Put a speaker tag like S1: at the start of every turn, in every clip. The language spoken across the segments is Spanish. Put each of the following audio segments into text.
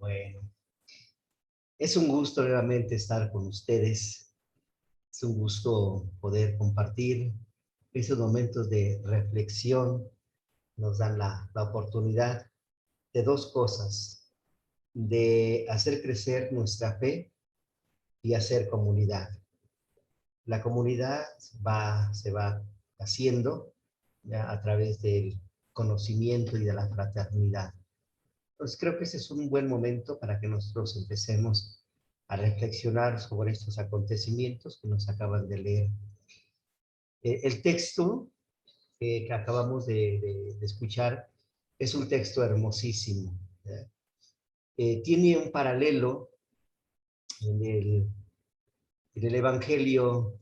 S1: Bueno, es un gusto nuevamente estar con ustedes. Es un gusto poder compartir esos momentos de reflexión. Nos dan la oportunidad de dos cosas, de hacer crecer nuestra fe y hacer comunidad. La comunidad se va haciendo ya, a través del conocimiento y de la fraternidad. Entonces creo que ese es un buen momento para que nosotros empecemos a reflexionar sobre estos acontecimientos que nos acaban de leer. El texto que acabamos de escuchar es un texto hermosísimo. Tiene un paralelo en el Evangelio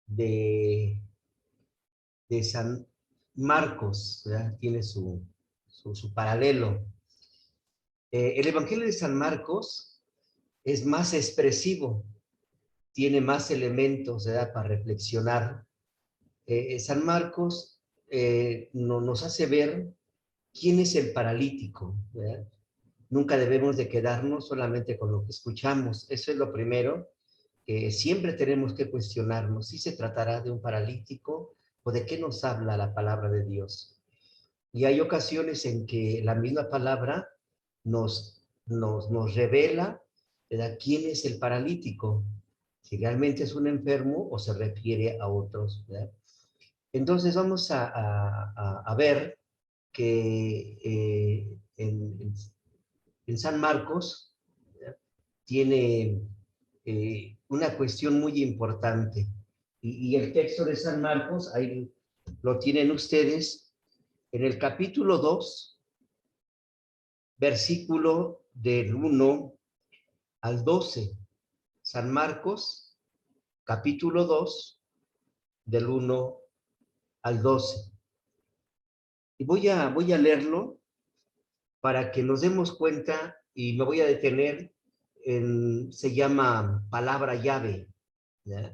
S1: de, de San Marcos, ¿verdad? Tiene su paralelo. El Evangelio de San Marcos es más expresivo, tiene más elementos, ¿verdad?, para reflexionar. San Marcos nos hace ver quién es el paralítico, ¿verdad? Nunca debemos de quedarnos solamente con lo que escuchamos. Eso es lo primero, que siempre tenemos que cuestionarnos si se tratará de un paralítico o de qué nos habla la palabra de Dios. Y hay ocasiones en que la misma palabra nos revela, ¿verdad?, quién es el paralítico, si realmente es un enfermo o se refiere a otros, ¿verdad? Entonces vamos a ver que en San Marcos, ¿verdad?, tiene una cuestión muy importante. Y el texto de San Marcos, ahí lo tienen ustedes, en el capítulo 2, versículo del 1 al 12. San Marcos, capítulo 2, del 1 al 12. Y voy a leerlo para que nos demos cuenta, y me voy a detener se llama palabra llave, ¿ya?,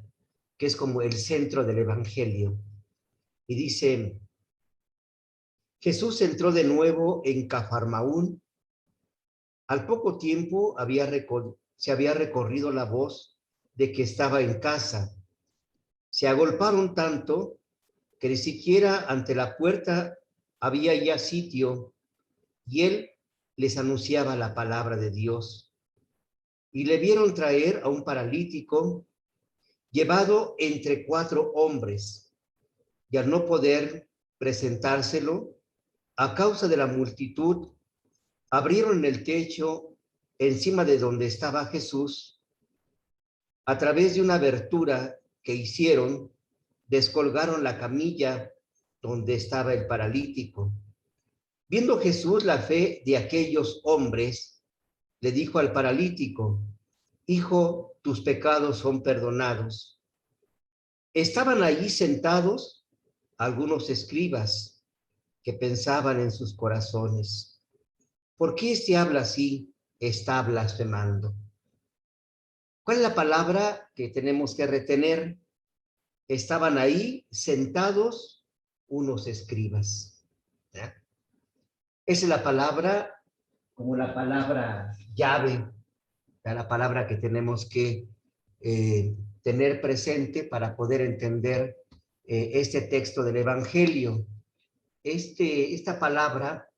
S1: que es como el centro del Evangelio. Y dice: Jesús entró de nuevo en Cafarnaún. Al poco tiempo se había recorrido la voz de que estaba en casa. Se agolparon tanto que ni siquiera ante la puerta había ya sitio, y él les anunciaba la palabra de Dios. Y le vieron traer a un paralítico llevado entre 4 hombres, y al no poder presentárselo a causa de la multitud, abrieron el techo encima de donde estaba Jesús. A través de una abertura que hicieron, descolgaron la camilla donde estaba el paralítico. Viendo Jesús la fe de aquellos hombres, le dijo al paralítico: Hijo, tus pecados son perdonados. Estaban allí sentados algunos escribas que pensaban en sus corazones: ¿por qué este habla así? Está blasfemando. ¿Cuál es la palabra que tenemos que retener? Estaban ahí sentados unos escribas. ¿Ya? Esa es la palabra, como la palabra llave, ¿ya?, la palabra que tenemos que tener presente para poder entender este texto del Evangelio. Esta palabra,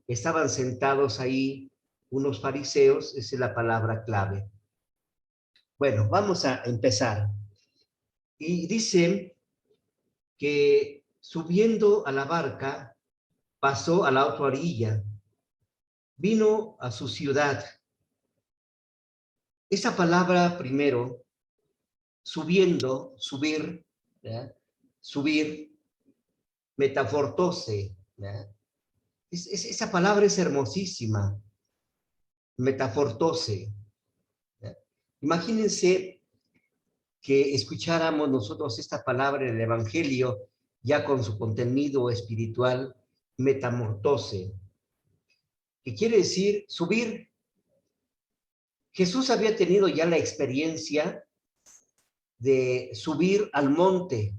S1: estaban sentados ahí unos fariseos, esa es la palabra clave. Bueno, vamos a empezar. Y dice que subiendo a la barca, pasó a la otra orilla, vino a su ciudad. Esa palabra primero, subiendo, subir, ¿verdad?, subir, metafortose, ¿verdad? Esa palabra es hermosísima, metafortose, ¿verdad? Imagínense que escucháramos nosotros esta palabra en el Evangelio ya con su contenido espiritual, metamortose, que quiere decir subir. Jesús había tenido ya la experiencia de subir al monte,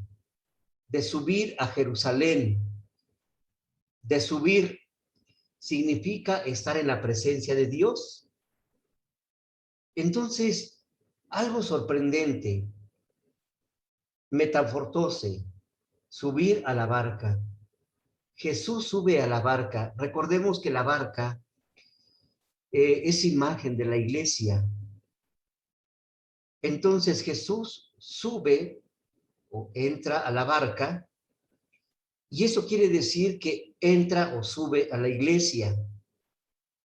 S1: de subir a Jerusalén, de subir. significa estar en la presencia de Dios. Entonces, algo sorprendente, metamorfose, subir a la barca. Jesús sube a la barca. Recordemos que la barca es imagen de la iglesia. Entonces Jesús sube o entra a la barca y eso quiere decir que entra o sube a la iglesia.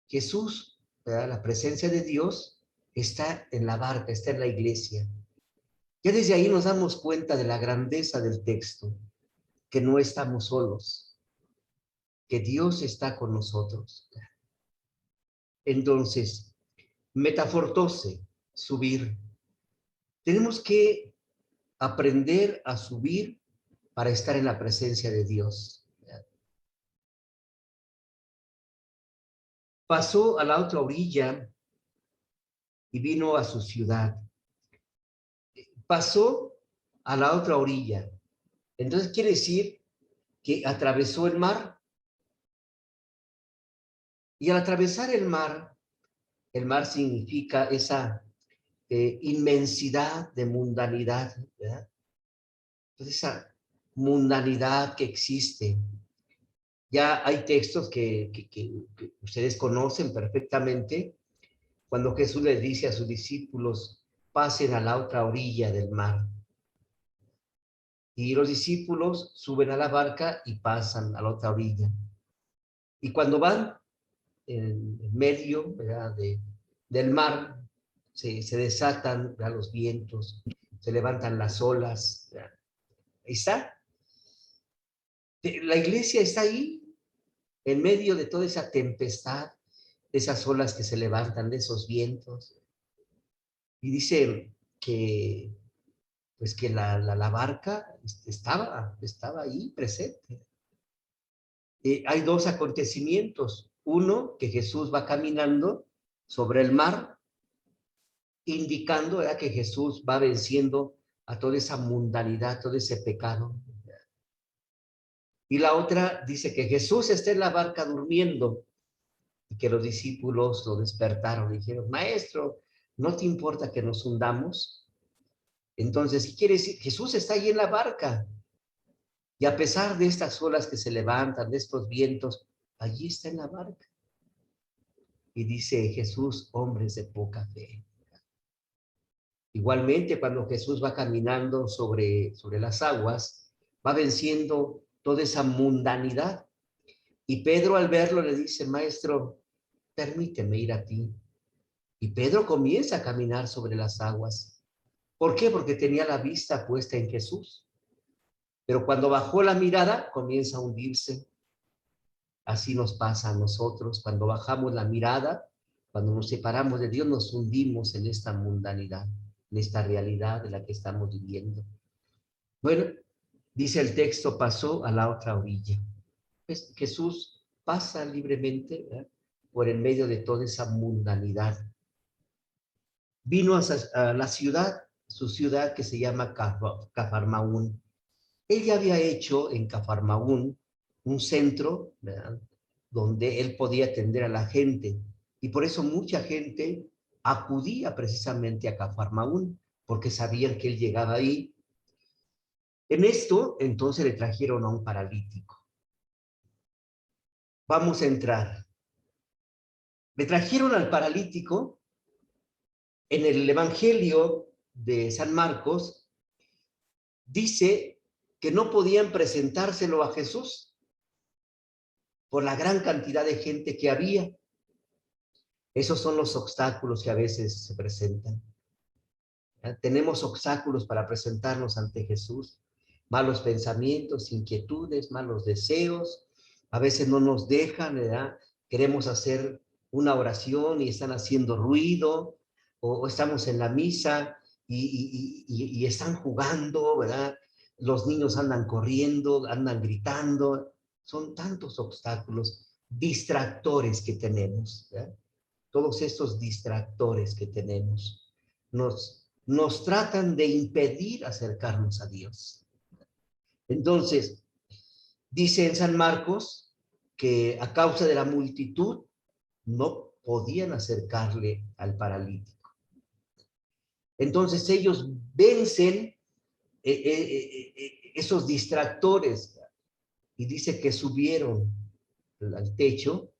S1: Jesús, ¿verdad? La presencia de Dios está en la barca, está en la iglesia. Ya desde ahí nos damos cuenta de la grandeza del texto, que no estamos solos, que Dios está con nosotros. Entonces, metafortose, subir. Tenemos que aprender a subir para estar en la presencia de Dios. Pasó a la otra orilla y vino a su ciudad. Pasó a la otra orilla. Entonces quiere decir que atravesó el mar. Y al atravesar el mar significa esa inmensidad de mundanidad, ¿verdad? Entonces esa mundanidad que existe. Ya hay textos que ustedes conocen perfectamente, cuando Jesús les dice a sus discípulos, pasen a la otra orilla del mar. Y los discípulos suben a la barca y pasan a la otra orilla. Y cuando van en medio, ¿verdad? Del mar, se desatan, ¿verdad? Los vientos, se levantan las olas. ¿Verdad? Ahí está. La iglesia está ahí, en medio de toda esa tempestad, de esas olas que se levantan, de esos vientos. Y dice que, pues que la barca estaba ahí presente. Hay dos acontecimientos. Uno, que Jesús va caminando sobre el mar, indicando, ¿verdad?, que Jesús va venciendo a toda esa mundanidad, todo ese pecado. Y la otra dice que Jesús está en la barca durmiendo y que los discípulos lo despertaron y dijeron, maestro, ¿no te importa que nos hundamos? Entonces, ¿qué quiere decir? Jesús está ahí en la barca. Y a pesar de estas olas que se levantan, de estos vientos, allí está en la barca. Y dice Jesús, hombres de poca fe. Igualmente, cuando Jesús va caminando sobre las aguas, va venciendo toda esa mundanidad. Y Pedro al verlo le dice, maestro, permíteme ir a ti. Y Pedro comienza a caminar sobre las aguas. ¿Por qué? Porque tenía la vista puesta en Jesús. Pero cuando bajó la mirada, comienza a hundirse. Así nos pasa a nosotros. Cuando bajamos la mirada, cuando nos separamos de Dios, nos hundimos en esta mundanidad, en esta realidad de la que estamos viviendo. Bueno, dice el texto, pasó a la otra orilla. Pues Jesús pasa libremente, ¿verdad?, por el medio de toda esa mundanidad. Vino a la ciudad, su ciudad que se llama Cafarnaún. Él ya había hecho en Cafarnaún un centro, ¿verdad?, donde él podía atender a la gente. Y por eso mucha gente acudía precisamente a Cafarnaún, porque sabían que él llegaba ahí. En esto, entonces le trajeron a un paralítico. Vamos a entrar. Le trajeron al paralítico. En el Evangelio de San Marcos dice que no podían presentárselo a Jesús por la gran cantidad de gente que había. Esos son los obstáculos que a veces se presentan. Tenemos obstáculos para presentarnos ante Jesús. Malos pensamientos, inquietudes, malos deseos. A veces no nos dejan, ¿verdad? Queremos hacer una oración y están haciendo ruido, o estamos en la misa y están jugando, ¿verdad? Los niños andan corriendo, andan gritando. Son tantos obstáculos, distractores que tenemos, ¿verdad? Todos estos distractores que tenemos nos tratan de impedir acercarnos a Dios. Entonces, dice en San Marcos que a causa de la multitud no podían acercarle al paralítico. Entonces ellos vencen esos distractores y dice que subieron al techo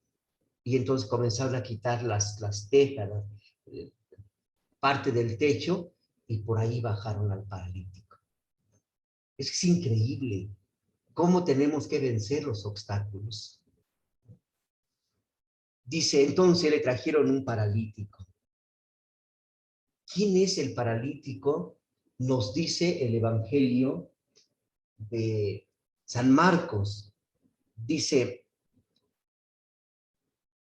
S1: y entonces comenzaron a quitar las tejas, parte del techo, y por ahí bajaron al paralítico. Es increíble cómo tenemos que vencer los obstáculos. Dice, entonces le trajeron un paralítico. ¿Quién es el paralítico? Nos dice el Evangelio de San Marcos. Dice,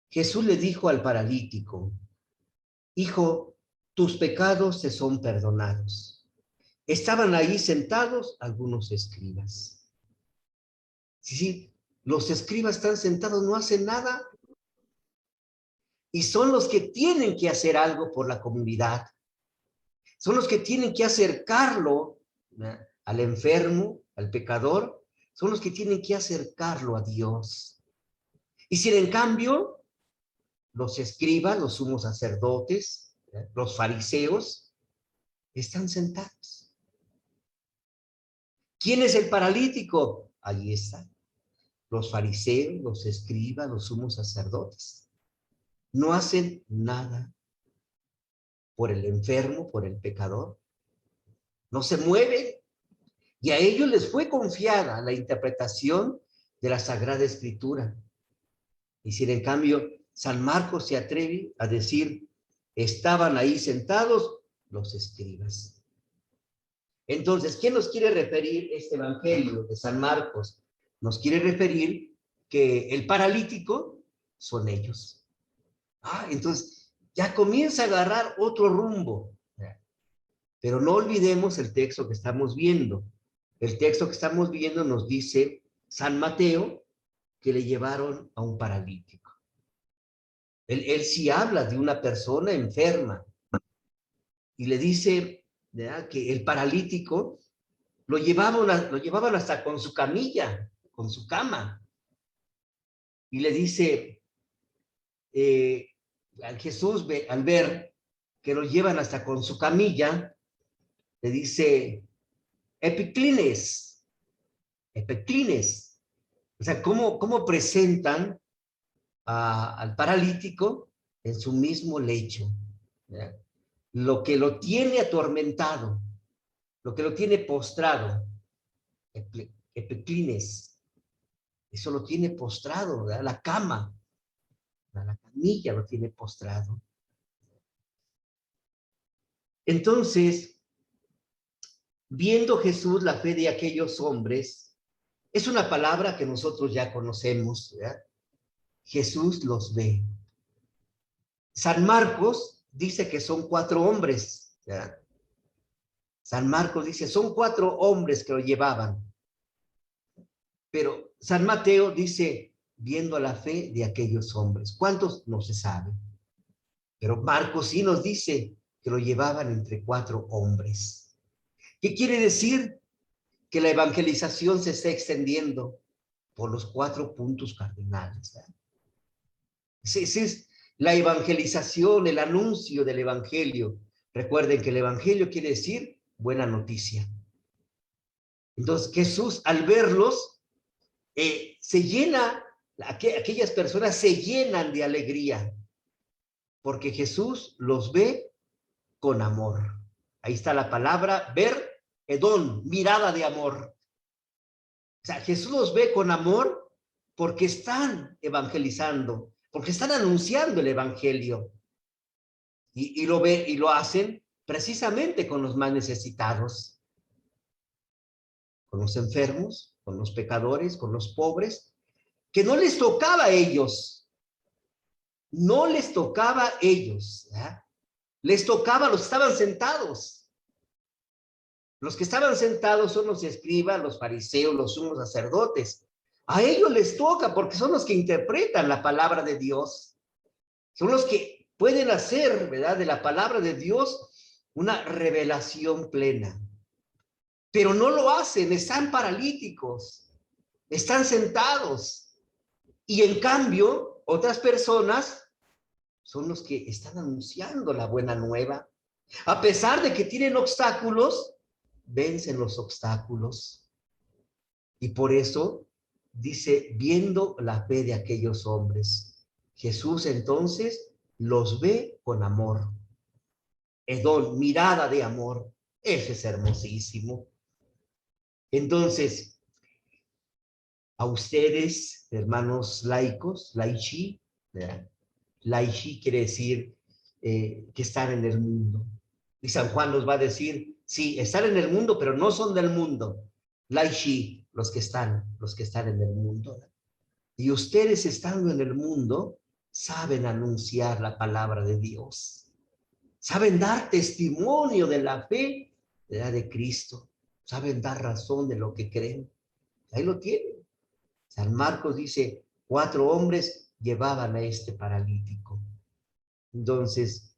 S1: Jesús le dijo al paralítico, hijo, tus pecados te son perdonados. Estaban ahí sentados algunos escribas. Sí, los escribas están sentados, no hacen nada. Y son los que tienen que hacer algo por la comunidad. Son los que tienen que acercarlo, ¿no?, al enfermo, al pecador. Son los que tienen que acercarlo a Dios. Y si en cambio, los escribas, los sumos sacerdotes, ¿no?, los fariseos, están sentados. ¿Quién es el paralítico? Ahí está. Los fariseos, los escribas, los sumos sacerdotes. No hacen nada por el enfermo, por el pecador. No se mueven. Y a ellos les fue confiada la interpretación de la Sagrada Escritura. Y si en cambio San Marcos se atreve a decir, estaban ahí sentados los escribas. Entonces, ¿quién nos quiere referir este Evangelio de San Marcos? Nos quiere referir que el paralítico son ellos. Entonces ya comienza a agarrar otro rumbo. Pero no olvidemos el texto que estamos viendo. El texto que estamos viendo nos dice San Mateo que le llevaron a un paralítico. Él sí habla de una persona enferma y le dice, ¿verdad?, que el paralítico lo llevaban hasta con su camilla, con su cama. Y le dice, al Jesús, al ver que lo llevan hasta con su camilla, le dice, epiclines. O sea, ¿cómo presentan al paralítico en su mismo lecho? ¿Ya? Lo que lo tiene atormentado, lo que lo tiene postrado, epiclines, eso lo tiene postrado, ¿verdad? La cama, la camilla lo tiene postrado. Entonces, viendo Jesús la fe de aquellos hombres, es una palabra que nosotros ya conocemos, ¿verdad? Jesús los ve. San Marcos dice que son 4 hombres, ¿verdad? San Marcos dice, son 4 hombres que lo llevaban. Pero San Mateo dice, viendo la fe de aquellos hombres. ¿Cuántos? No se sabe. Pero Marcos sí nos dice que lo llevaban entre 4 hombres. ¿Qué quiere decir? Que la evangelización se está extendiendo por los 4 puntos cardinales, ¿verdad? Esa es la evangelización, el anuncio del evangelio. Recuerden que el evangelio quiere decir buena noticia. Entonces Jesús, al verlos, se llena, aquellas personas se llenan de alegría, porque Jesús los ve con amor. Ahí está la palabra ver, edón, mirada de amor. O sea, Jesús los ve con amor porque están evangelizando, porque están anunciando el evangelio. Y lo ve y lo hacen precisamente con los más necesitados, con los enfermos, con los pecadores, con los pobres, que no les tocaba a ellos. No les tocaba a ellos, ¿eh? Les tocaba a los que estaban sentados. Los que estaban sentados son los escribas, los fariseos, los sumos sacerdotes. A ellos les toca porque son los que interpretan la palabra de Dios. Son los que pueden hacer, ¿verdad?, de la palabra de Dios una revelación plena. Pero no lo hacen, están paralíticos, están sentados. Y en cambio, otras personas son los que están anunciando la buena nueva. A pesar de que tienen obstáculos, vencen los obstáculos. Y por eso dice, viendo la fe de aquellos hombres, Jesús entonces los ve con amor. Edón, mirada de amor. Eso es hermosísimo. Entonces, a ustedes, hermanos laicos, laici, ¿verdad? Laici quiere decir que están en el mundo. Y San Juan nos va a decir, sí, están en el mundo, pero no son del mundo. Laici, los que están en el mundo. Y ustedes estando en el mundo, saben anunciar la palabra de Dios. Saben dar testimonio de la fe de Cristo. Saben dar razón de lo que creen. Ahí lo tienen. San Marcos dice, 4 hombres llevaban a este paralítico. Entonces,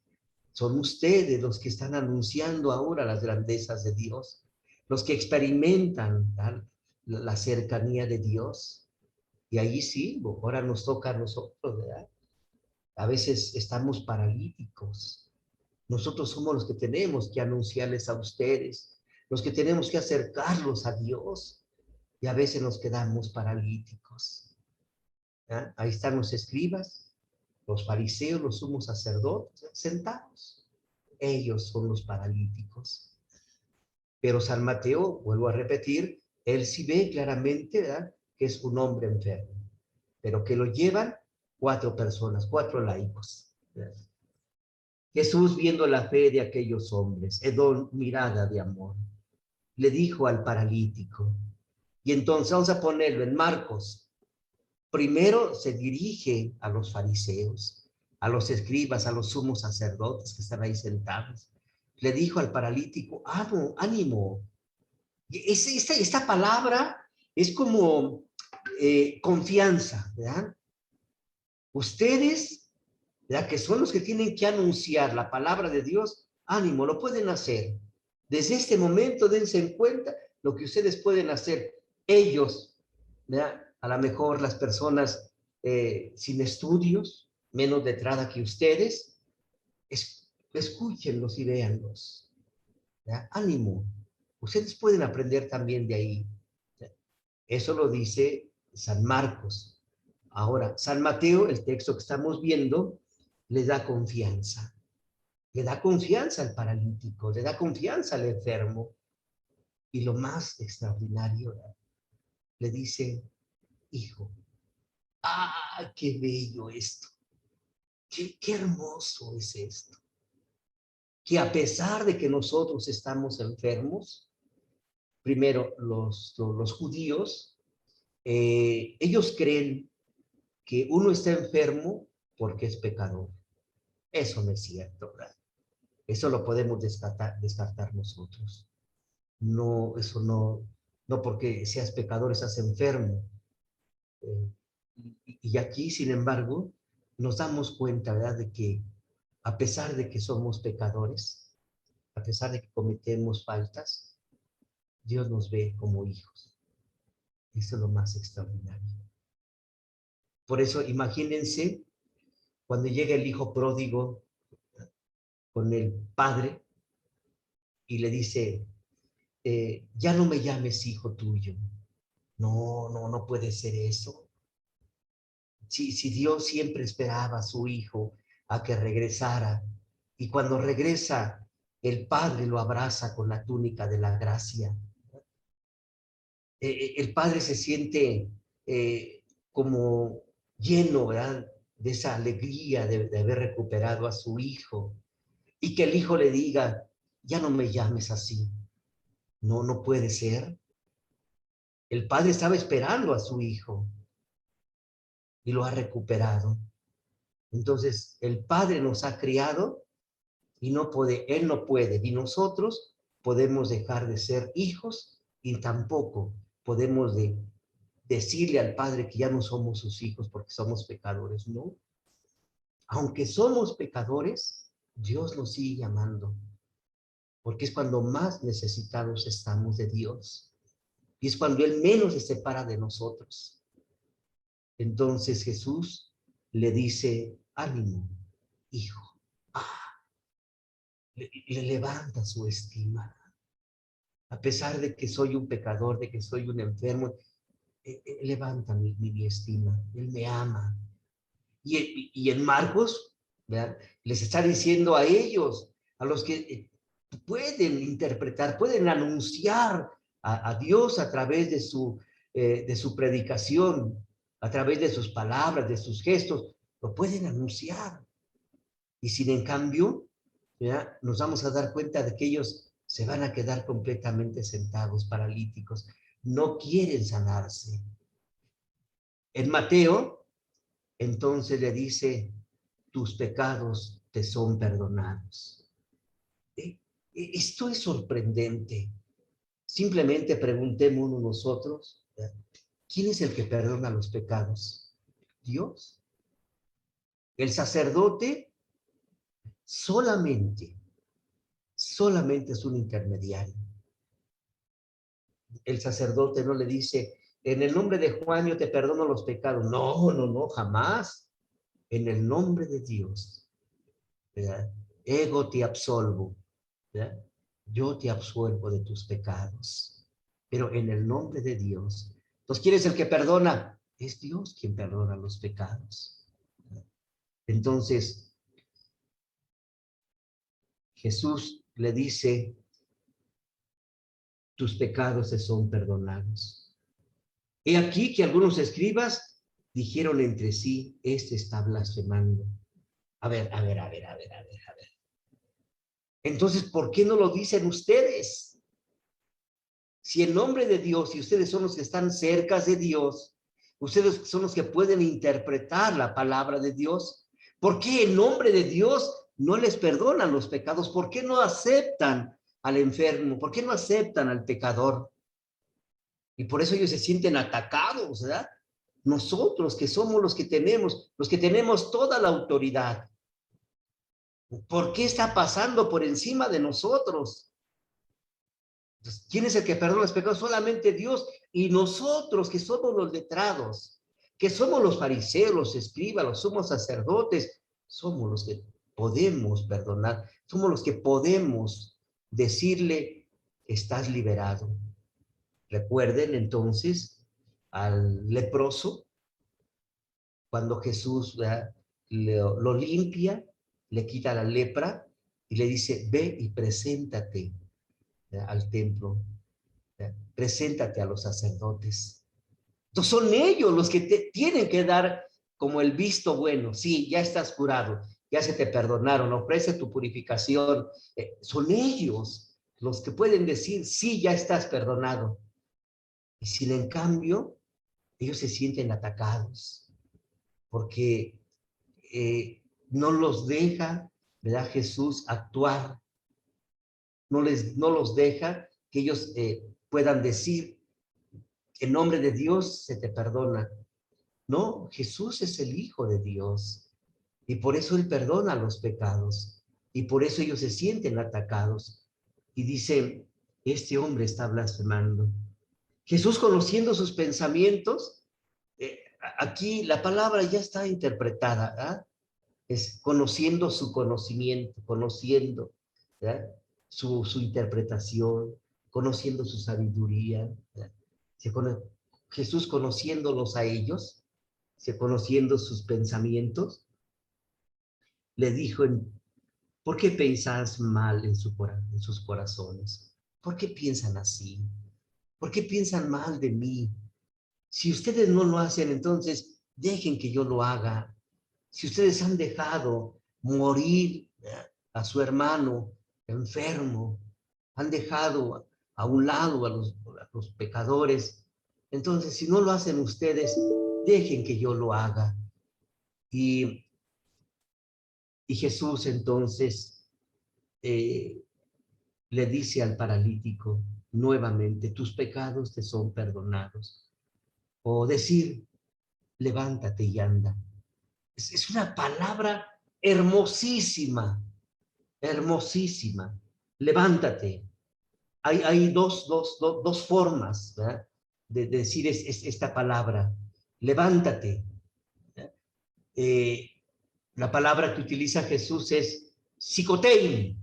S1: son ustedes los que están anunciando ahora las grandezas de Dios, los que experimentan la cercanía de Dios. Y ahí sí, ahora nos toca a nosotros, ¿verdad? A veces estamos paralíticos. Nosotros somos los que tenemos que anunciarles a ustedes, los que tenemos que acercarlos a Dios. Y a veces nos quedamos paralíticos. ¿Ya? Ahí están los escribas, los fariseos, los sumos sacerdotes, sentados. Ellos son los paralíticos. Pero San Mateo, vuelvo a repetir, él sí ve claramente, ¿verdad?, que es un hombre enfermo, pero que lo llevan 4 personas, 4 laicos. ¿Verdad? Jesús, viendo la fe de aquellos hombres, Edón, mirada de amor, le dijo al paralítico, y entonces vamos a ponerlo en Marcos. Primero se dirige a los fariseos, a los escribas, a los sumos sacerdotes que están ahí sentados. Le dijo al paralítico, ánimo. Esta palabra es como confianza, ¿verdad? Ustedes, ¿verdad?, que son los que tienen que anunciar la palabra de Dios, ánimo, lo pueden hacer. Desde este momento dense en cuenta lo que ustedes pueden hacer. Ellos, ¿verdad?, a lo mejor las personas sin estudios, menos letrada que ustedes, escúchenlos y véanlos. ¿Verdad? Ánimo. Ustedes pueden aprender también de ahí. Eso lo dice San Marcos. Ahora, San Mateo, el texto que estamos viendo, le da confianza. Le da confianza al paralítico, le da confianza al enfermo. Y lo más extraordinario, le dice, hijo, qué bello esto. Qué hermoso es esto. Que a pesar de que nosotros estamos enfermos, primero los judíos, ellos creen que uno está enfermo porque es pecador. Eso no es cierto, ¿verdad? Eso lo podemos descartar nosotros. No, eso no porque seas pecador estás enfermo. Y aquí, sin embargo, nos damos cuenta, ¿verdad?, de que a pesar de que somos pecadores, a pesar de que cometemos faltas, Dios nos ve como hijos. Eso es lo más extraordinario. Por eso, imagínense cuando llega el hijo pródigo con el padre y le dice, ya no me llames hijo tuyo. No puede ser eso. Si Dios siempre esperaba a su hijo a que regresara, y cuando regresa, el padre lo abraza con la túnica de la gracia. El padre se siente como lleno, ¿verdad?, de esa alegría de haber recuperado a su hijo, y que el hijo le diga, ya no me llames así. No puede ser. El padre estaba esperando a su hijo y lo ha recuperado. Entonces, el padre nos ha criado y él no puede, y nosotros podemos dejar de ser hijos y tampoco podemos decirle al padre que ya no somos sus hijos porque somos pecadores, ¿no? Aunque somos pecadores, Dios nos sigue amando, porque es cuando más necesitados estamos de Dios y es cuando Él menos se separa de nosotros. Entonces Jesús le dice, ánimo, hijo. Le levanta su estima. A pesar de que soy un pecador, de que soy un enfermo, levanta mi estima. Él me ama. Y en Marcos, ¿verdad?, les está diciendo a ellos, a los que pueden interpretar, pueden anunciar a Dios a través de su predicación, a través de sus palabras, de sus gestos, lo pueden anunciar. Y sin en cambio, ¿verdad?, nos vamos a dar cuenta de que ellos se van a quedar completamente sentados, paralíticos. No quieren sanarse. En Mateo, entonces le dice, tus pecados te son perdonados. Esto es sorprendente. Simplemente preguntémonos nosotros, ¿verdad?, ¿quién es el que perdona los pecados? Dios. El sacerdote solamente es un intermediario. El sacerdote no le dice, en el nombre de Juan yo te perdono los pecados. No, no, no, jamás. En el nombre de Dios, ¿verdad? Ego te absolvo, ¿verdad? Yo te absuelvo de tus pecados. Pero en el nombre de Dios. Entonces, ¿quién es el que perdona? Es Dios quien perdona los pecados, ¿verdad? Entonces, Jesús le dice, tus pecados te son perdonados. He aquí que algunos escribas dijeron entre sí, este está blasfemando. A ver. Entonces, ¿por qué no lo dicen ustedes? Si en nombre de Dios, y ustedes son los que están cerca de Dios, ustedes son los que pueden interpretar la palabra de Dios, ¿por qué en nombre de Dios no les perdonan los pecados? ¿Por qué no aceptan al enfermo? ¿Por qué no aceptan al pecador? Y por eso ellos se sienten atacados, ¿verdad? Nosotros que somos los que tenemos toda la autoridad. ¿Por qué está pasando por encima de nosotros? Entonces, ¿quién es el que perdona los pecados? Solamente Dios. Y nosotros que somos los letrados, que somos los fariseos, los escribas, los sumos sacerdotes, somos los que podemos perdonar, somos los que podemos decirle, estás liberado. Recuerden entonces al leproso, cuando Jesús lo limpia, le quita la lepra y le dice, ve y preséntate al templo, preséntate a los sacerdotes. Entonces son ellos los que te tienen que dar como el visto bueno. Sí, ya estás curado, ya se te perdonaron, ofrece tu purificación. Son ellos los que pueden decir, sí, ya estás perdonado. Y sin en cambio, ellos se sienten atacados porque no los deja, ¿verdad?, Jesús actuar. No los deja que ellos puedan decir, en nombre de Dios se te perdona. No, Jesús es el Hijo de Dios y por eso Él perdona los pecados y por eso ellos se sienten atacados y dicen, este hombre está blasfemando. Jesús, conociendo sus pensamientos, aquí la palabra ya está interpretada, ¿verdad? Es conociendo su conocimiento, conociendo, ¿verdad?, su interpretación, conociendo su sabiduría, ¿verdad? Jesús conociéndolos a ellos, conociendo sus pensamientos, le dijo, ¿por qué pensáis mal en sus corazones? ¿Por qué piensan así? ¿Por qué piensan mal de mí? Si ustedes no lo hacen, entonces dejen que yo lo haga. Si ustedes han dejado morir a su hermano enfermo, han dejado a un lado a los pecadores, entonces si no lo hacen ustedes, dejen que yo lo haga. Y Jesús entonces le dice al paralítico nuevamente, tus pecados te son perdonados. O decir, levántate y anda. Es una palabra hermosísima, hermosísima. Levántate. Hay dos formas, ¿verdad?, de decir esta palabra. Levántate. la palabra que utiliza Jesús es psicotein.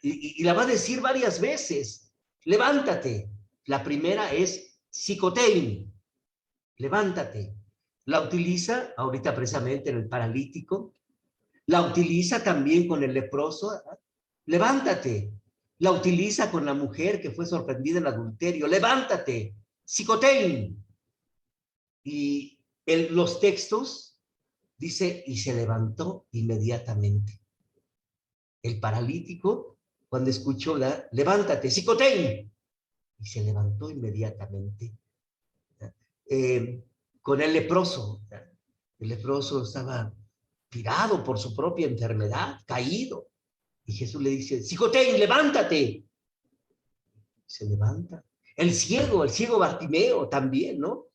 S1: Y la va a decir varias veces. Levántate. La primera es psicotein. Levántate. La utiliza ahorita precisamente en el paralítico. La utiliza también con el leproso. Levántate. La utiliza con la mujer que fue sorprendida en adulterio. Levántate. Psicotein. Y los textos dice, y se levantó inmediatamente. El paralítico, cuando escuchó, levántate, psicotein, y se levantó inmediatamente. Con el leproso estaba tirado por su propia enfermedad, caído, y Jesús le dice, psicotein, levántate. Se levanta. El ciego Bartimeo también, ¿no?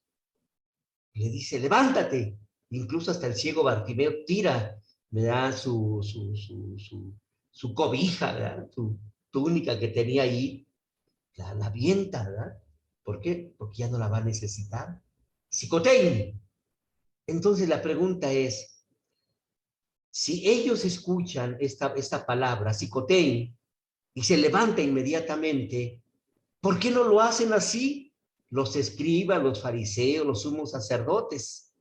S1: Le dice, levántate. Incluso hasta el ciego Bartimeo tira, ¿verdad? Su cobija, ¿verdad? Su túnica que tenía ahí, la avienta, ¿verdad? ¿Por qué? Porque ya no la va a necesitar. Psicotein. Entonces la pregunta es, si ellos escuchan esta palabra, psicotein, y se levanta inmediatamente, ¿por qué no lo hacen así? Los escribas, los fariseos, los sumos sacerdotes.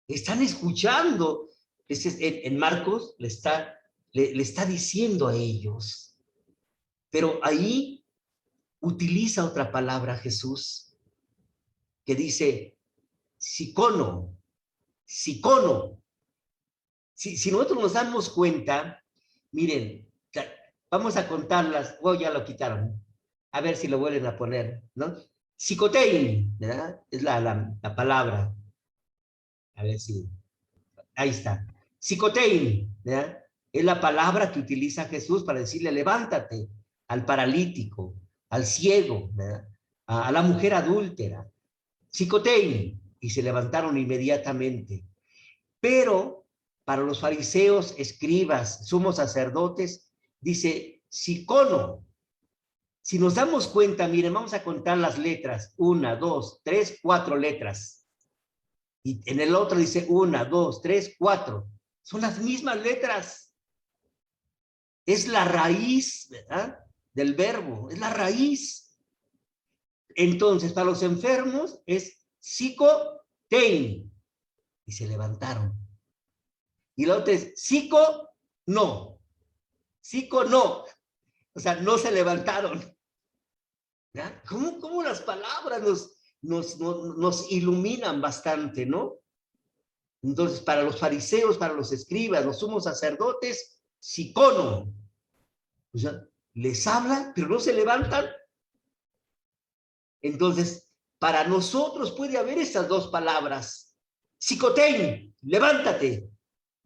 S1: Están escuchando. En Marcos le está diciendo a ellos. Pero ahí utiliza otra palabra Jesús que dice psicono. Psicono. Si nosotros nos damos cuenta, miren, vamos a contarlas. Oh, ya lo quitaron. A ver si lo vuelven a poner, ¿no? Psicotein, ¿verdad? Es la palabra. A ver si. Ahí está. Psicotein, ¿verdad? Es la palabra que utiliza Jesús para decirle levántate al paralítico, al ciego, ¿verdad? A la mujer adúltera. Psicotein. Y se levantaron inmediatamente. Pero para los fariseos, escribas, sumos sacerdotes, dice psicono. Si nos damos cuenta, miren, vamos a contar las letras. 1, 2, 3, 4 letras. Y en el otro dice 1, 2, 3, 4. Son las mismas letras. Es la raíz, ¿verdad? Del verbo. Es la raíz. Entonces, para los enfermos es psicotein. Y se levantaron. Y la otra es psico, no. Psico, no. O sea, no se levantaron. ¿Ya? ¿Cómo las palabras nos iluminan bastante, ¿no? Entonces, para los fariseos, para los escribas, los sumos sacerdotes, psicono. O sea, les habla, pero no se levantan. Entonces, para nosotros puede haber estas dos palabras. Psicotein, levántate.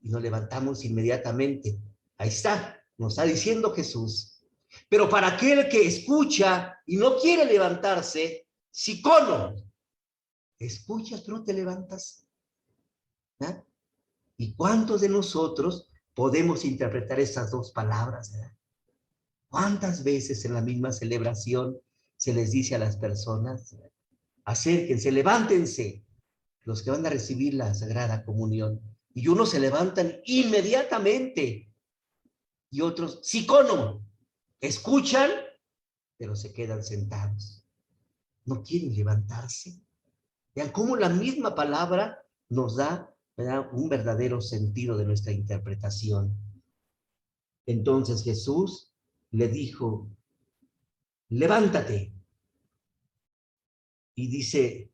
S1: Y nos levantamos inmediatamente. Ahí está, nos está diciendo Jesús. Pero para aquel que escucha y no quiere levantarse, psicono. Escuchas, pero no te levantas. ¿Ah? ¿Y cuántos de nosotros podemos interpretar estas dos palabras? ¿Verdad? ¿Cuántas veces en la misma celebración se les dice a las personas, acérquense, levántense, los que van a recibir la Sagrada Comunión? Y unos se levantan inmediatamente y otros, psicono, escuchan, pero se quedan sentados. No quieren levantarse. Vean cómo la misma palabra nos da, ¿verdad?, un verdadero sentido de nuestra interpretación. Entonces Jesús le dijo, levántate. Y dice,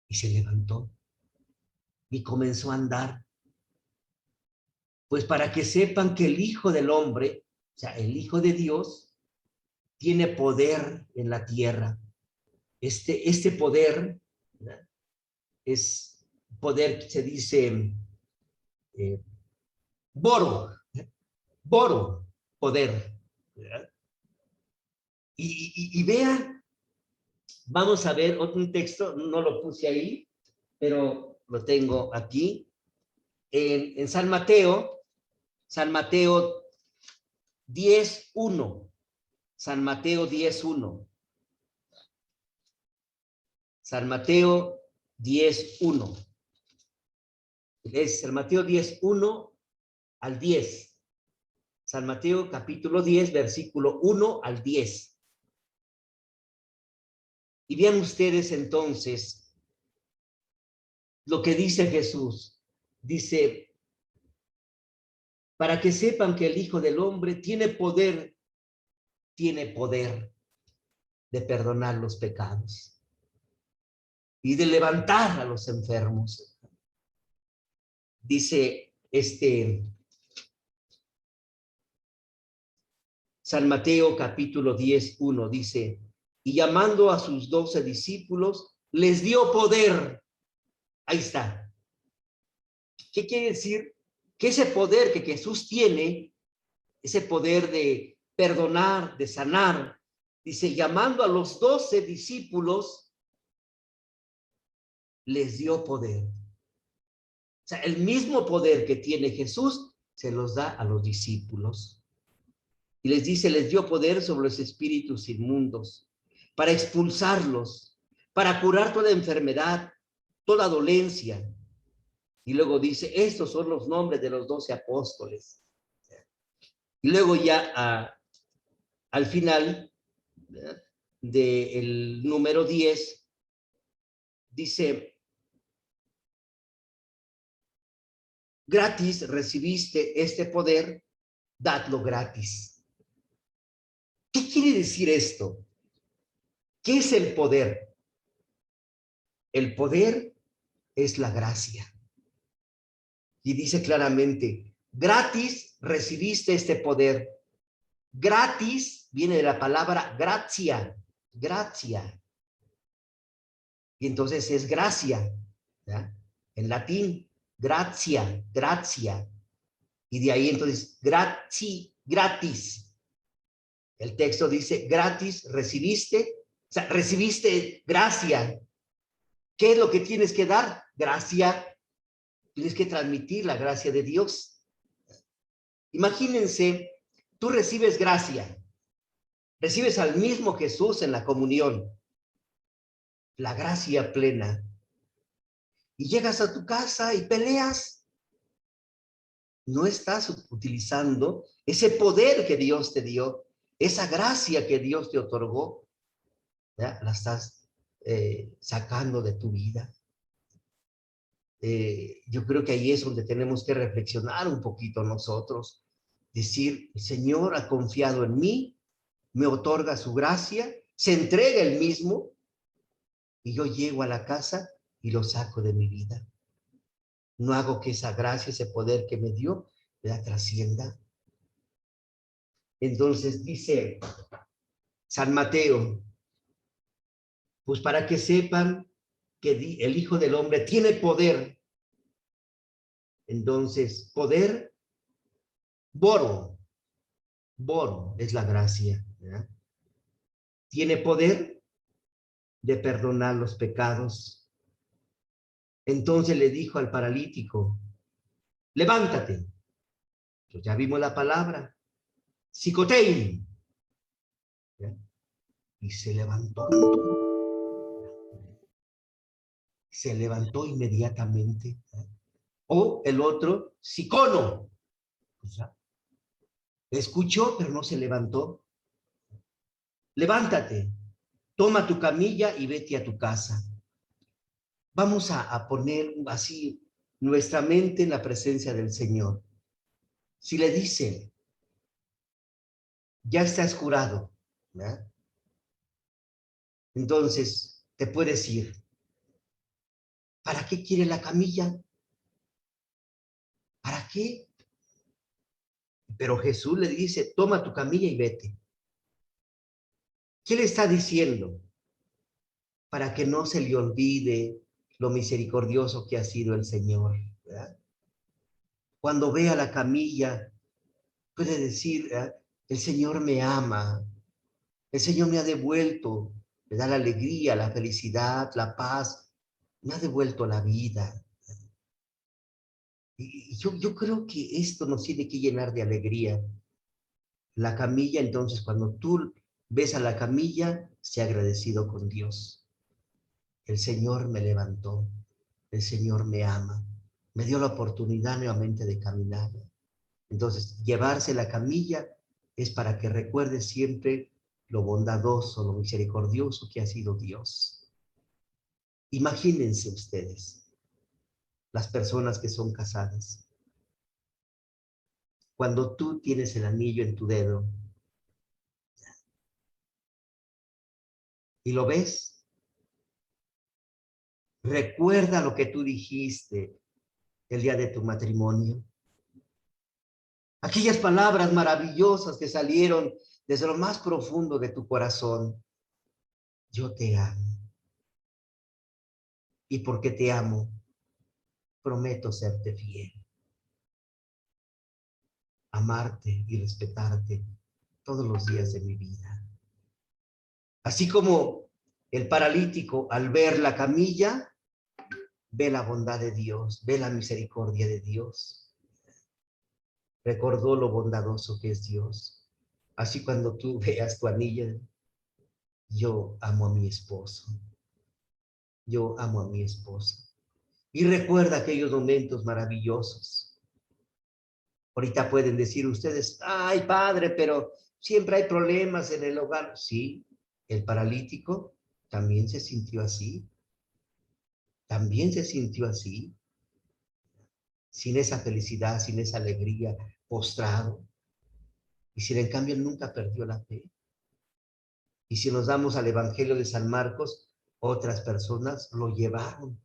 S1: y se levantó y comenzó a andar. Pues para que sepan que el Hijo del Hombre, o sea, el Hijo de Dios, tiene poder en la tierra. Este poder, ¿verdad?, es poder, se dice, boro, poder, ¿verdad? Y vean, vamos a ver otro texto, no lo puse ahí, pero lo tengo aquí, en San Mateo 10:1, San Mateo 10:1, San Mateo 10:1. Es San Mateo 10, 1 al 10. San Mateo capítulo 10, versículo 1 al 10. Y vean ustedes entonces lo que dice Jesús. Dice, para que sepan que el Hijo del Hombre tiene poder de perdonar los pecados y de levantar a los enfermos. Dice San Mateo capítulo 10, 1, dice, y llamando a sus 12 discípulos, les dio poder. Ahí está. ¿Qué quiere decir? Que ese poder que Jesús tiene, ese poder de perdonar, de sanar, dice, llamando a los 12 discípulos, les dio poder. O sea, el mismo poder que tiene Jesús, se los da a los discípulos. Y les dice, les dio poder sobre los espíritus inmundos, para expulsarlos, para curar toda enfermedad, toda dolencia. Y luego dice, estos son los nombres de los 12 apóstoles. Y luego ya al final del número 10, dice, gratis recibiste este poder, dadlo gratis. ¿Qué quiere decir esto? ¿Qué es el poder? El poder es la gracia. Y dice claramente, gratis recibiste este poder. Gratis viene de la palabra gracia, gracia. Y entonces es gracia, ¿ya? En latín, gracia, gracia. Y de ahí entonces, gratis. El texto dice, gratis recibiste, o sea, recibiste gracia. ¿Qué es lo que tienes que dar? Gracia. Tienes que transmitir la gracia de Dios. Imagínense, tú recibes gracia, recibes al mismo Jesús en la comunión, la gracia plena, y llegas a tu casa y peleas. No estás utilizando ese poder que Dios te dio, esa gracia que Dios te otorgó, ¿ya? La estás sacando de tu vida. Yo creo que ahí es donde tenemos que reflexionar un poquito nosotros, decir, el Señor ha confiado en mí, me otorga su gracia, se entrega él mismo, y yo llego a la casa y lo saco de mi vida. No hago que esa gracia, ese poder que me dio, la trascienda. Entonces dice San Mateo, pues para que sepan que el Hijo del Hombre tiene poder. Entonces, poder, boro es la gracia, ¿verdad? Tiene poder de perdonar los pecados. Entonces le dijo al paralítico, levántate. Pues ya vimos la palabra, psicotein. ¿Ya? Y se levantó. Se levantó inmediatamente. ¿Ya? O el otro, psicono. ¿Ya? Escuchó, pero no se levantó. Levántate, toma tu camilla y vete a tu casa. Vamos a poner así nuestra mente en la presencia del Señor. Si le dice, ya estás curado, ¿verdad? Entonces te puedes ir. ¿Para qué quiere la camilla? ¿Para qué? Pero Jesús le dice, toma tu camilla y vete. ¿Qué le está diciendo? Para que no se le olvide lo misericordioso que ha sido el Señor, ¿verdad? Cuando vea la camilla, puede decir, ¿verdad? El Señor me ama, el Señor me ha devuelto, me da la alegría, la felicidad, la paz, me ha devuelto la vida. Y yo creo que esto nos tiene que llenar de alegría. La camilla, entonces, cuando tú ves a la camilla, sé agradecido con Dios. El Señor me levantó, el Señor me ama. me dio la oportunidad nuevamente de caminar. Entonces, llevarse la camilla es para que recuerde siempre lo bondadoso, lo misericordioso que ha sido Dios. Imagínense ustedes, las personas que son casadas. Cuando tú tienes el anillo en tu dedo y lo ves, recuerda lo que tú dijiste el día de tu matrimonio. Aquellas palabras maravillosas que salieron desde lo más profundo de tu corazón. Yo te amo. Y porque te amo, prometo serte fiel, amarte y respetarte todos los días de mi vida. Así como el paralítico al ver la camilla, ve la bondad de Dios, ve la misericordia de Dios. Recordó lo bondadoso que es Dios. Así cuando tú veas tu anillo, yo amo a mi esposo. Yo amo a mi esposa. Y recuerda aquellos momentos maravillosos. Ahorita pueden decir ustedes, ay padre, pero siempre hay problemas en el hogar. Sí, el paralítico también se sintió así. También se sintió así. Sin esa felicidad, sin esa alegría, postrado. Y sin en cambio nunca perdió la fe. Y si nos damos al Evangelio de San Marcos, otras personas lo llevaron.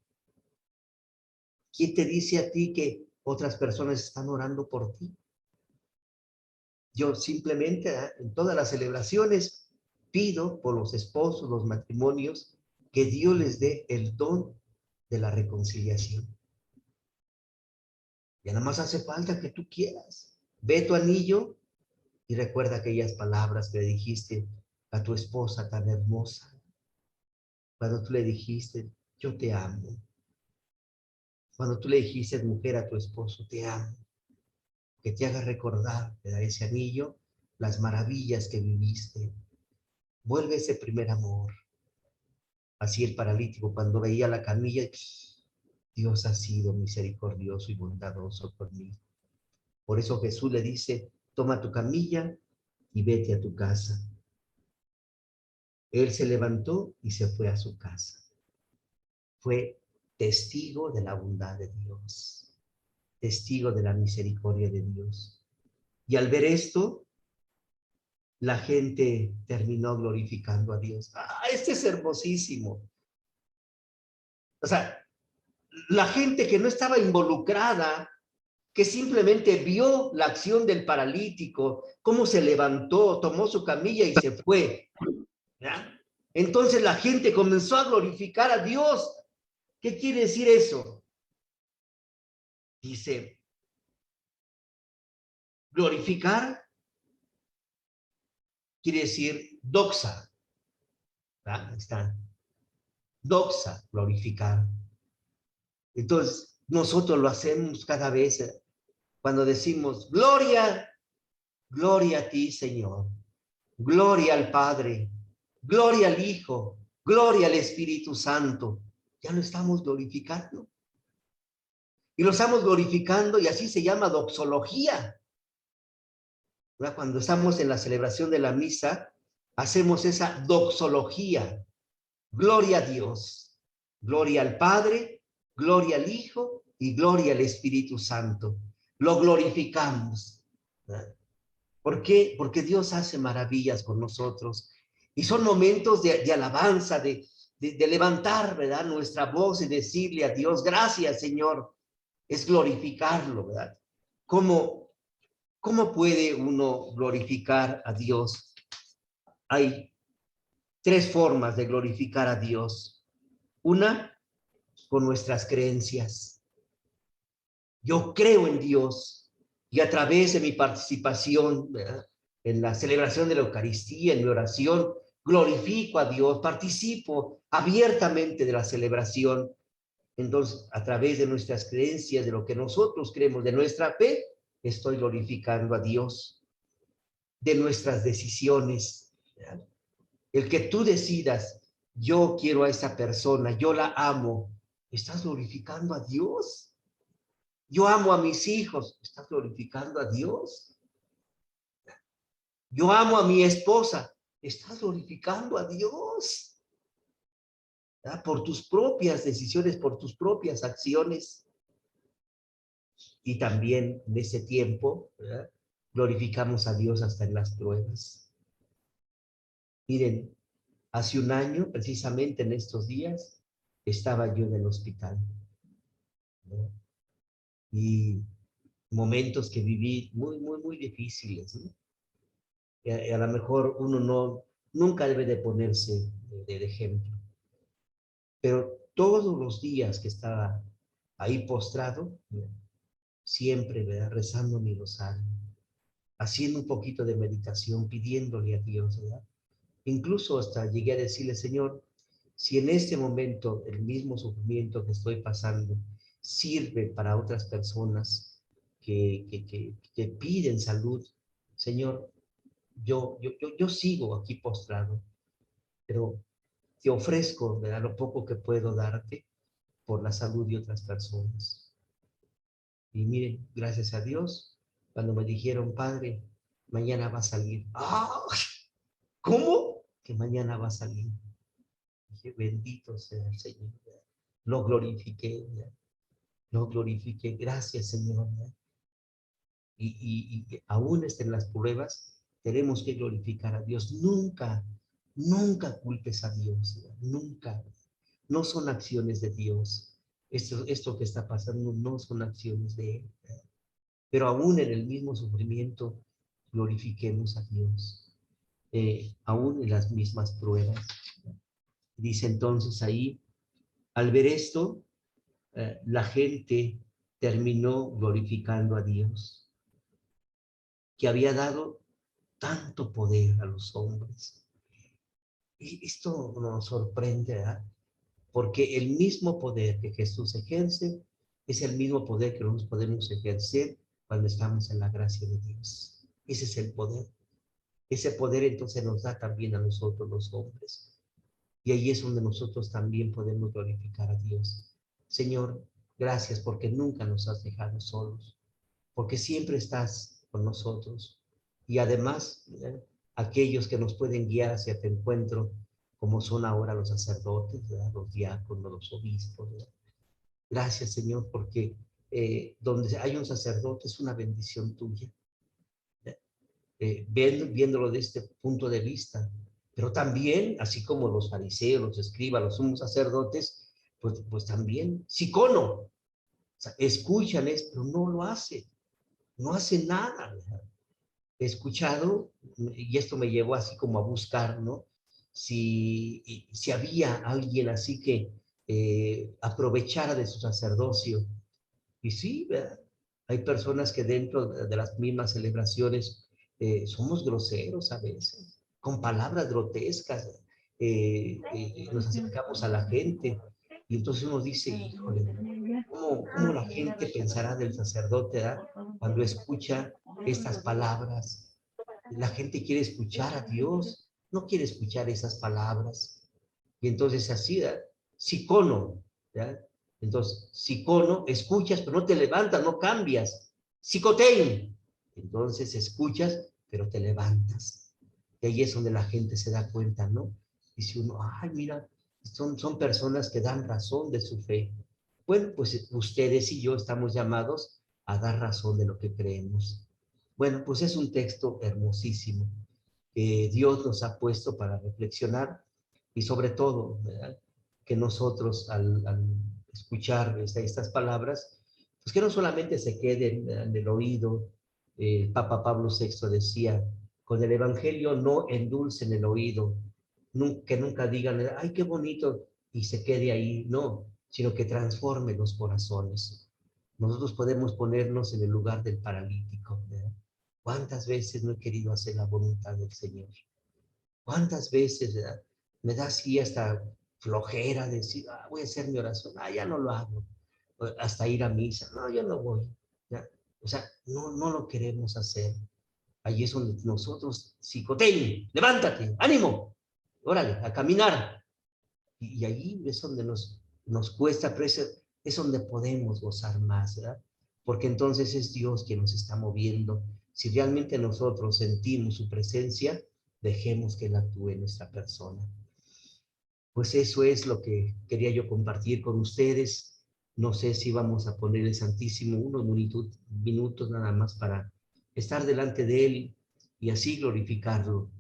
S1: ¿Quién te dice a ti que otras personas están orando por ti? Yo simplemente en todas las celebraciones pido por los esposos, los matrimonios, que Dios les dé el don de la reconciliación. Ya nada más hace falta que tú quieras. Ve tu anillo y recuerda aquellas palabras que le dijiste a tu esposa tan hermosa. Cuando tú le dijiste, yo te amo. Cuando tú le dijiste, mujer, a tu esposo, te amo. Que te haga recordar, te da ese anillo, las maravillas que viviste. Vuelve ese primer amor. Así el paralítico, cuando veía la camilla, Dios ha sido misericordioso y bondadoso conmigo. Por eso Jesús le dice, toma tu camilla y vete a tu casa. Él se levantó y se fue a su casa. Fue testigo de la bondad de Dios, testigo de la misericordia de Dios. Y al ver esto, la gente terminó glorificando a Dios. ¡Ah, este es hermosísimo! O sea, la gente que no estaba involucrada, que simplemente vio la acción del paralítico, cómo se levantó, tomó su camilla y se fue. ¿Ya? Entonces la gente comenzó a glorificar a Dios. ¿Qué quiere decir eso? Dice, glorificar quiere decir doxa. ¿Verdad? Está. Doxa, glorificar. Entonces, nosotros lo hacemos cada vez cuando decimos, gloria, gloria a ti, Señor. Gloria al Padre, gloria al Hijo, gloria al Espíritu Santo. Ya lo estamos glorificando. Y lo estamos glorificando y así se llama doxología. ¿Verdad? Cuando estamos en la celebración de la misa, hacemos esa doxología. Gloria a Dios, gloria al Padre, gloria al Hijo y gloria al Espíritu Santo. Lo glorificamos. ¿Verdad? ¿Por qué? Porque Dios hace maravillas con nosotros. Y son momentos de alabanza, de levantar, ¿verdad? Nuestra voz y decirle a Dios, gracias, Señor. Es glorificarlo, ¿verdad? ¿Cómo puede uno glorificar a Dios? Hay tres formas de glorificar a Dios. Una, con nuestras creencias. Yo creo en Dios y a través de mi participación, ¿verdad? En la celebración de la Eucaristía, en mi oración, glorifico a Dios, participo abiertamente de la celebración. Entonces, a través de nuestras creencias, de lo que nosotros creemos, de nuestra fe, estoy glorificando a Dios, de nuestras decisiones. ¿Verdad? El que tú decidas, yo quiero a esa persona, yo la amo, estás glorificando a Dios. Yo amo a mis hijos. ¿Estás glorificando a Dios? Yo amo a mi esposa. ¿Estás glorificando a Dios? ¿Verdad? Por tus propias decisiones, por tus propias acciones. Y también en ese tiempo, ¿verdad?, glorificamos a Dios hasta en las pruebas. Miren, hace un año, precisamente en estos días, estaba yo en el hospital, ¿no? Y momentos que viví muy difíciles, ¿no? Y a lo mejor uno nunca debe de ponerse de ejemplo. Pero todos los días que estaba ahí postrado, siempre, ¿verdad?, rezando mi rosario, haciendo un poquito de meditación, pidiéndole a Dios, ¿verdad? Incluso hasta llegué a decirle, Señor, si en este momento el mismo sufrimiento que estoy pasando sirve para otras personas que piden salud, Señor, yo sigo aquí postrado, pero te ofrezco, ¿verdad?, lo poco que puedo darte por la salud de otras personas. Y miren, gracias a Dios, cuando me dijeron, Padre, mañana va a salir. ¡Ah! ¿Cómo? Que mañana va a salir. Dije, bendito sea el Señor. Lo glorifiqué, lo glorifiqué. Gracias, Señor. Y aún en las pruebas, tenemos que glorificar a Dios. Nunca culpes a Dios. Nunca. No son acciones de Dios. Esto que está pasando no son acciones de Él. Pero aún en el mismo sufrimiento, glorifiquemos a Dios. Aún en las mismas pruebas. Dice entonces ahí, al ver esto, la gente terminó glorificando a Dios, que había dado tanto poder a los hombres. Y esto nos sorprende, ¿verdad? Porque el mismo poder que Jesús ejerce es el mismo poder que nosotros podemos ejercer cuando estamos en la gracia de Dios. Ese es el poder. Ese poder entonces nos da también a nosotros los hombres. Y ahí es donde nosotros también podemos glorificar a Dios. Señor, gracias porque nunca nos has dejado solos, porque siempre estás con nosotros. Y además, aquellos que nos pueden guiar hacia tu encuentro, como son ahora los sacerdotes, ¿verdad?, los diáconos, los obispos, ¿verdad? Gracias, Señor, porque donde hay un sacerdote es una bendición tuya. Viéndolo de este punto de vista. Pero también, así como los fariseos, los escribas, los sumos sacerdotes, pues también, psicono, o sea, escuchan esto, pero no lo hace, no hace nada. He escuchado, y esto me llevó así como a buscar, ¿no? Si había alguien así que aprovechara de su sacerdocio. Y sí, ¿verdad? Hay personas que dentro de las mismas celebraciones somos groseros a veces, con palabras grotescas, nos acercamos a la gente y entonces uno dice, híjole, ¿cómo la gente pensará del sacerdote, ¿verdad?, cuando escucha estas palabras? La gente quiere escuchar a Dios, no quiere escuchar esas palabras. Y entonces así, ¿verdad?, psicono, ¿verdad? Entonces, psicono, escuchas, pero no te levantas, no cambias. Psicotein, entonces escuchas, pero te levantas. Y ahí es donde la gente se da cuenta, ¿no? Dice uno, ay, mira, son personas que dan razón de su fe. Bueno, pues ustedes y yo estamos llamados a dar razón de lo que creemos. Bueno, pues es un texto hermosísimo que Dios nos ha puesto para reflexionar y sobre todo, ¿verdad?, que nosotros al escuchar estas palabras, pues que no solamente se queden en el oído. El Papa Pablo VI decía, con el Evangelio no endulcen el oído, que nunca digan, ay, qué bonito, y se quede ahí, no, sino que transforme los corazones. Nosotros podemos ponernos en el lugar del paralítico, ¿verdad? ¿Cuántas veces no he querido hacer la voluntad del Señor? ¿Cuántas veces, ¿verdad?, me da así hasta flojera decir, voy a hacer mi oración, ya no lo hago, hasta ir a misa, no, yo no voy, ¿ya? O sea, no lo queremos hacer. Ahí es donde nosotros, psicoten, levántate, ánimo, órale, a caminar. Y ahí es donde nos cuesta, pero es donde podemos gozar más, ¿verdad? porque entonces es Dios quien nos está moviendo. Si realmente nosotros sentimos su presencia, dejemos que Él actúe en nuestra persona. Pues eso es lo que quería yo compartir con ustedes. No sé si vamos a poner el Santísimo unos minutos nada más para estar delante de Él y así glorificarlo.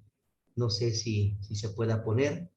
S1: No sé si se pueda poner.